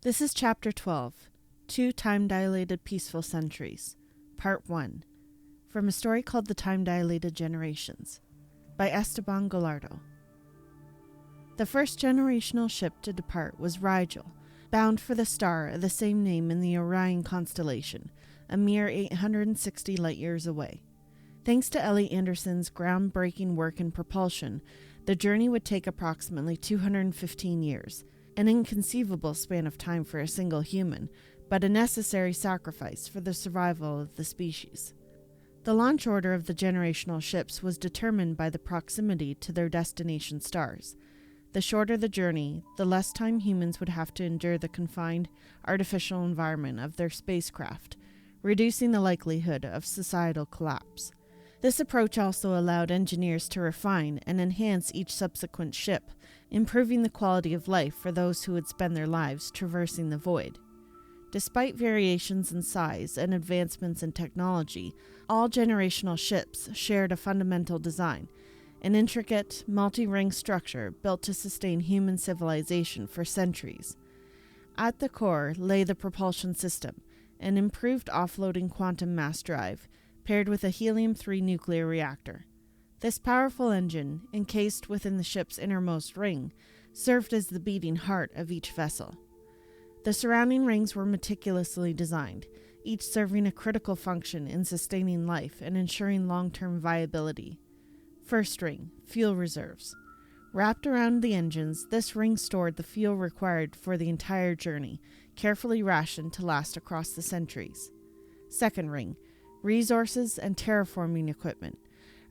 This is Chapter 12, Two Time-Dilated Peaceful Centuries, Part 1, from a story called The Time-Dilated Generations, by Esteban Gallardo. The first generational ship to depart was Rigel, bound for the star of the same name in the Orion constellation, a mere 860 light-years away. Thanks to Ellie Anderson's groundbreaking work in propulsion, the journey would take approximately 215 years, an inconceivable span of time for a single human, but a necessary sacrifice for the survival of the species. The launch order of the generational ships was determined by the proximity to their destination stars. The shorter the journey, the less time humans would have to endure the confined, artificial environment of their spacecraft, reducing the likelihood of societal collapse. This approach also allowed engineers to refine and enhance each subsequent ship, improving the quality of life for those who would spend their lives traversing the void. Despite variations in size and advancements in technology, all generational ships shared a fundamental design, an intricate, multi-ring structure built to sustain human civilization for centuries. At the core lay the propulsion system, an improved offloading quantum mass drive, paired with a helium-3 nuclear reactor. This powerful engine, encased within the ship's innermost ring, served as the beating heart of each vessel. The surrounding rings were meticulously designed, each serving a critical function in sustaining life and ensuring long-term viability. First ring, fuel reserves. Wrapped around the engines, this ring stored the fuel required for the entire journey, carefully rationed to last across the centuries. Second ring, resources and terraforming equipment,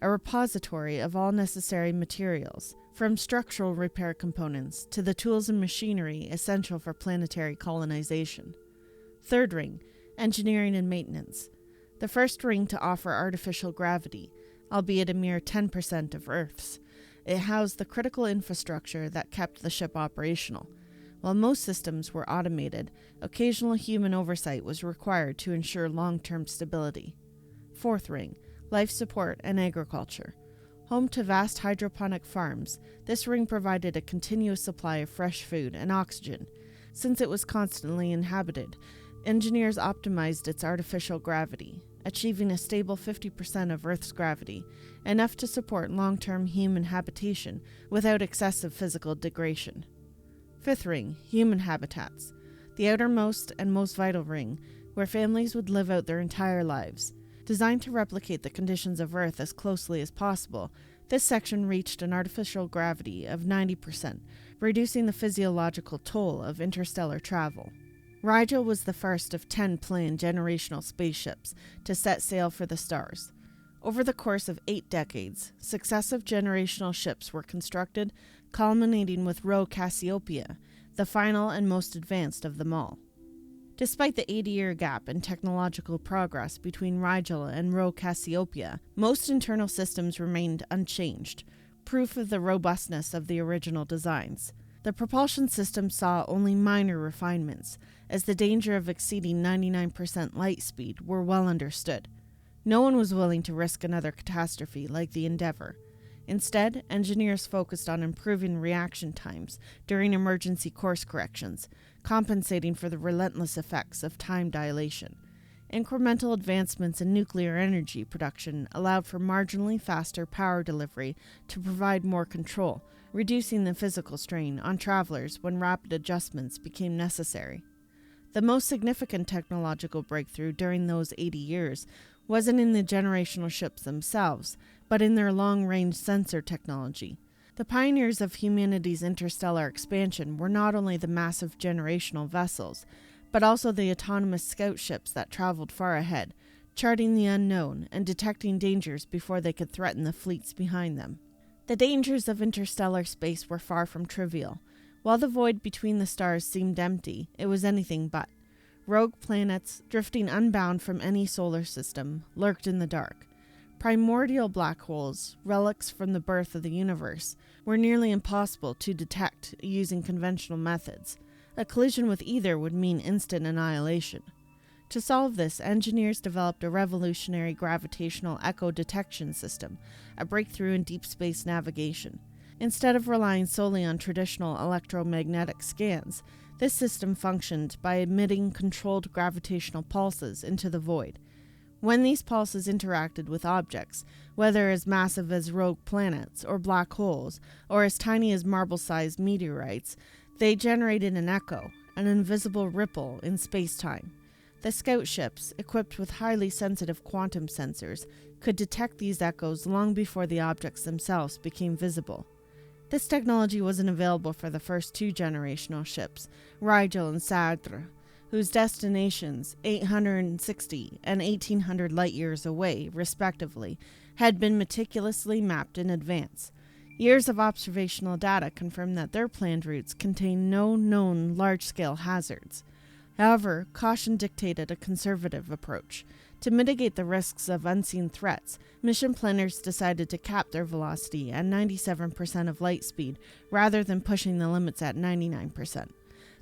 a repository of all necessary materials, from structural repair components to the tools and machinery essential for planetary colonization. Third ring, engineering and maintenance, the first ring to offer artificial gravity, albeit a mere 10% of Earth's. It housed the critical infrastructure that kept the ship operational. While most systems were automated, occasional human oversight was required to ensure long-term stability. Fourth ring, life support and agriculture. Home to vast hydroponic farms, this ring provided a continuous supply of fresh food and oxygen. Since it was constantly inhabited, engineers optimized its artificial gravity, achieving a stable 50% of Earth's gravity, enough to support long-term human habitation without excessive physical degradation. Fifth ring, human habitats, the outermost and most vital ring, where families would live out their entire lives. Designed to replicate the conditions of Earth as closely as possible, this section reached an artificial gravity of 90%, reducing the physiological toll of interstellar travel. Rigel was the first of 10 planned generational spaceships to set sail for the stars. Over the course of 8 decades, successive generational ships were constructed, culminating with Rho Cassiopeia, the final and most advanced of them all. Despite the 80-year gap in technological progress between Rigel and Rho Cassiopeia, most internal systems remained unchanged, proof of the robustness of the original designs. The propulsion system saw only minor refinements, as the danger of exceeding 99% light speed were well understood. No one was willing to risk another catastrophe like the Endeavour. Instead, engineers focused on improving reaction times during emergency course corrections, compensating for the relentless effects of time dilation. Incremental advancements in nuclear energy production allowed for marginally faster power delivery to provide more control, reducing the physical strain on travelers when rapid adjustments became necessary. The most significant technological breakthrough during those 80 years wasn't in the generational ships themselves, but in their long-range sensor technology. The pioneers of humanity's interstellar expansion were not only the massive generational vessels, but also the autonomous scout ships that traveled far ahead, charting the unknown and detecting dangers before they could threaten the fleets behind them. The dangers of interstellar space were far from trivial. While the void between the stars seemed empty, it was anything but. Rogue planets, drifting unbound from any solar system, lurked in the dark. Primordial black holes, relics from the birth of the universe, were nearly impossible to detect using conventional methods. A collision with either would mean instant annihilation. To solve this, engineers developed a revolutionary gravitational echo detection system, a breakthrough in deep space navigation. Instead of relying solely on traditional electromagnetic scans, This system functioned by emitting controlled gravitational pulses into the void. When these pulses interacted with objects, whether as massive as rogue planets or black holes, or as tiny as marble-sized meteorites, they generated an echo, an invisible ripple in space-time. The scout ships, equipped with highly sensitive quantum sensors, could detect these echoes long before the objects themselves became visible. This technology wasn't available for the first two generational ships, Rigel and Sadr, whose destinations, 860 and 1800 light-years away, respectively, had been meticulously mapped in advance. Years of observational data confirmed that their planned routes contained no known large-scale hazards. However, caution dictated a conservative approach. To mitigate the risks of unseen threats, mission planners decided to cap their velocity at 97% of light speed rather than pushing the limits at 99%.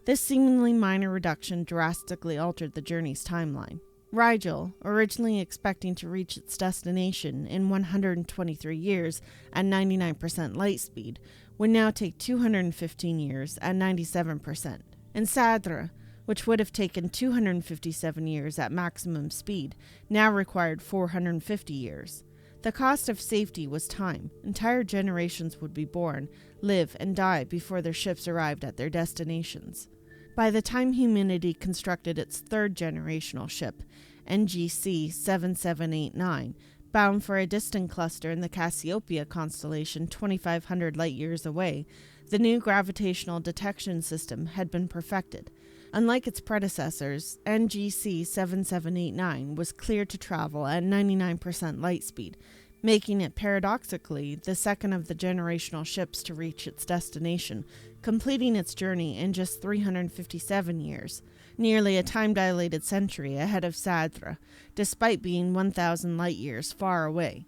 This seemingly minor reduction drastically altered the journey's timeline. Rigel, originally expecting to reach its destination in 123 years at 99% light speed, would now take 215 years at 97%, and Sadr, which would have taken 257 years at maximum speed, now required 450 years. The cost of safety was time. Entire generations would be born, live, and die before their ships arrived at their destinations. By the time humanity constructed its third generational ship, NGC 7789, bound for a distant cluster in the Cassiopeia constellation 2,500 light-years away, the new gravitational detection system had been perfected. Unlike its predecessors, NGC 7789 was cleared to travel at 99% light speed, making it paradoxically the second of the generational ships to reach its destination, completing its journey in just 357 years, nearly a time-dilated century ahead of Sadr, despite being 1,000 light-years far away.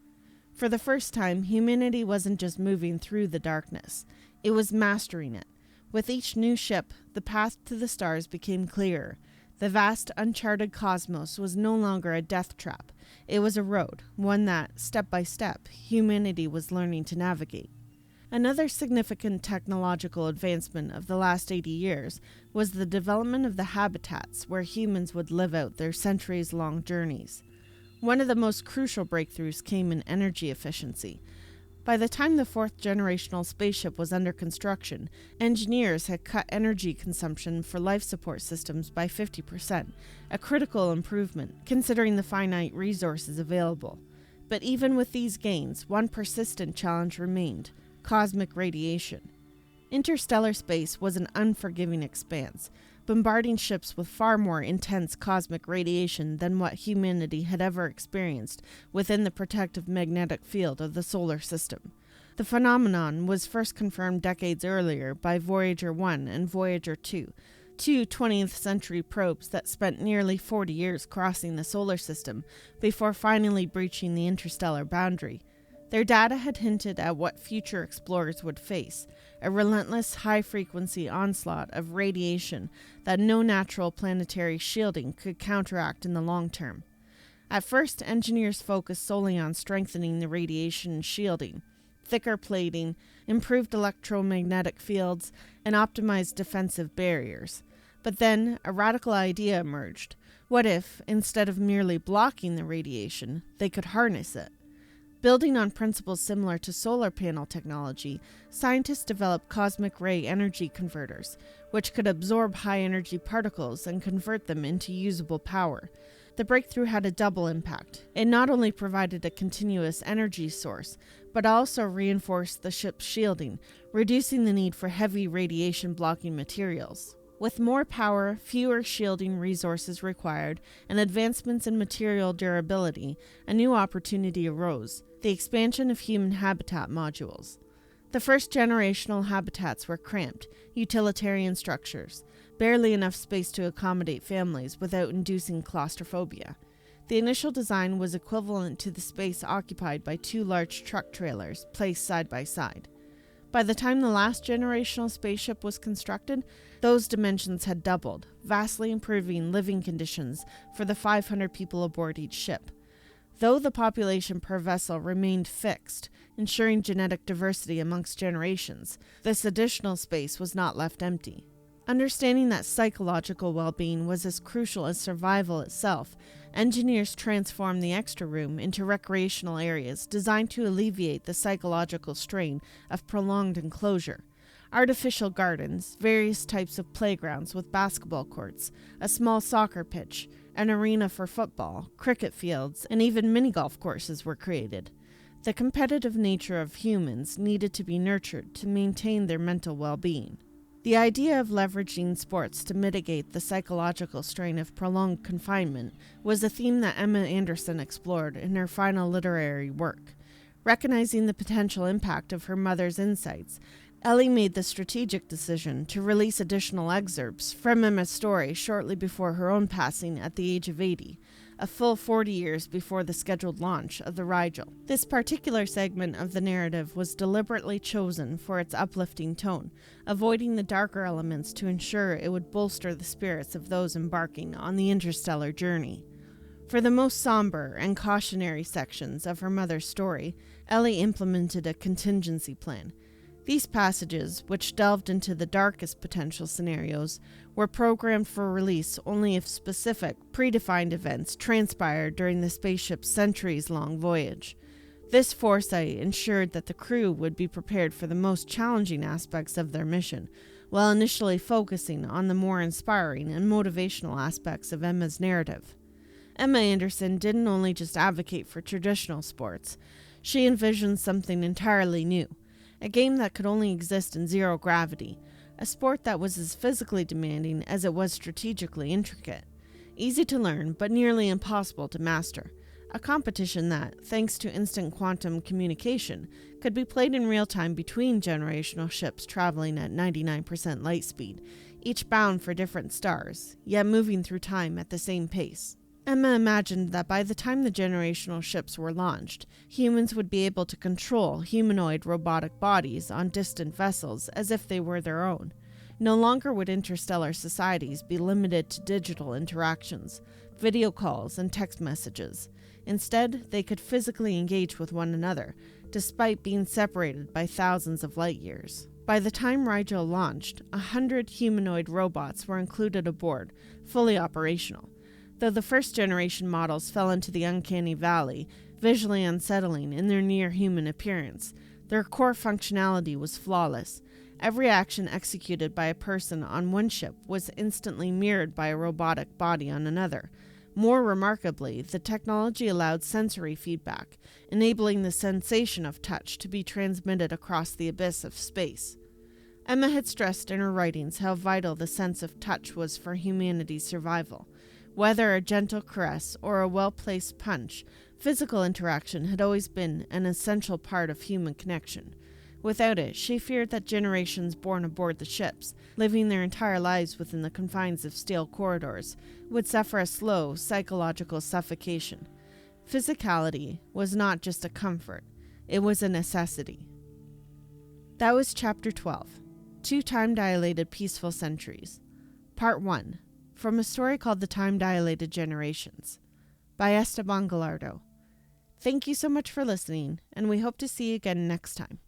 For the first time, humanity wasn't just moving through the darkness, it was mastering it. With each new ship, the path to the stars became clearer. The vast, uncharted cosmos was no longer a death trap. It was a road, one that, step by step, humanity was learning to navigate. Another significant technological advancement of the last 80 years was the development of the habitats where humans would live out their centuries-long journeys. One of the most crucial breakthroughs came in energy efficiency. By the time the fourth generational spaceship was under construction, engineers had cut energy consumption for life support systems by 50%, a critical improvement considering the finite resources available. But even with these gains, one persistent challenge remained: cosmic radiation. Interstellar space was an unforgiving expanse, bombarding ships with far more intense cosmic radiation than what humanity had ever experienced within the protective magnetic field of the solar system. The phenomenon was first confirmed decades earlier by Voyager 1 and Voyager 2, two 20th century probes that spent nearly 40 years crossing the solar system before finally breaching the interstellar boundary. Their data had hinted at what future explorers would face: a relentless, high-frequency onslaught of radiation that no natural planetary shielding could counteract in the long term. At first, engineers focused solely on strengthening the radiation shielding, thicker plating, improved electromagnetic fields, and optimized defensive barriers. But then, a radical idea emerged. What if, instead of merely blocking the radiation, they could harness it? Building on principles similar to solar panel technology, scientists developed cosmic ray energy converters, which could absorb high-energy particles and convert them into usable power. The breakthrough had a double impact. It not only provided a continuous energy source, but also reinforced the ship's shielding, reducing the need for heavy radiation-blocking materials. With more power, fewer shielding resources required, and advancements in material durability, a new opportunity arose: the expansion of human habitat modules. The first generational habitats were cramped, utilitarian structures, barely enough space to accommodate families without inducing claustrophobia. The initial design was equivalent to the space occupied by two large truck trailers placed side by side. By the time the last generational spaceship was constructed, those dimensions had doubled, vastly improving living conditions for the 500 people aboard each ship. Though the population per vessel remained fixed, ensuring genetic diversity amongst generations, this additional space was not left empty. Understanding that psychological well-being was as crucial as survival itself, engineers transformed the extra room into recreational areas designed to alleviate the psychological strain of prolonged enclosure. Artificial gardens, various types of playgrounds with basketball courts, a small soccer pitch, an arena for football, cricket fields, and even mini-golf courses were created. The competitive nature of humans needed to be nurtured to maintain their mental well-being. The idea of leveraging sports to mitigate the psychological strain of prolonged confinement was a theme that Emma Anderson explored in her final literary work. Recognizing the potential impact of her mother's insights, Ellie made the strategic decision to release additional excerpts from Emma's story shortly before her own passing at the age of 80, a full 40 years before the scheduled launch of the Rigel. This particular segment of the narrative was deliberately chosen for its uplifting tone, avoiding the darker elements to ensure it would bolster the spirits of those embarking on the interstellar journey. For the most somber and cautionary sections of her mother's story, Ellie implemented a contingency plan. These passages, which delved into the darkest potential scenarios, were programmed for release only if specific, predefined events transpired during the spaceship's centuries-long voyage. This foresight ensured that the crew would be prepared for the most challenging aspects of their mission, while initially focusing on the more inspiring and motivational aspects of Emma's narrative. Emma Anderson didn't only just advocate for traditional sports. She envisioned something entirely new. A game that could only exist in zero gravity, a sport that was as physically demanding as it was strategically intricate, easy to learn but nearly impossible to master, a competition that, thanks to instant quantum communication, could be played in real time between generational ships traveling at 99% light speed, each bound for different stars, yet moving through time at the same pace. Emma imagined that by the time the generational ships were launched, humans would be able to control humanoid robotic bodies on distant vessels as if they were their own. No longer would interstellar societies be limited to digital interactions, video calls, and text messages. Instead, they could physically engage with one another, despite being separated by thousands of light years. By the time Rigel launched, 100 humanoid robots were included aboard, fully operational. Though the first-generation models fell into the uncanny valley, visually unsettling in their near-human appearance, their core functionality was flawless. Every action executed by a person on one ship was instantly mirrored by a robotic body on another. More remarkably, the technology allowed sensory feedback, enabling the sensation of touch to be transmitted across the abyss of space. Emma had stressed in her writings how vital the sense of touch was for humanity's survival. Whether a gentle caress or a well-placed punch, physical interaction had always been an essential part of human connection. Without it, she feared that generations born aboard the ships, living their entire lives within the confines of steel corridors, would suffer a slow, psychological suffocation. Physicality was not just a comfort, it was a necessity. That was Chapter 12, 2 Time-Dilated Peaceful Centuries, Part 1. From a story called The Time-Dilated Generations, by Esteban Gallardo. Thank you so much for listening, and we hope to see you again next time.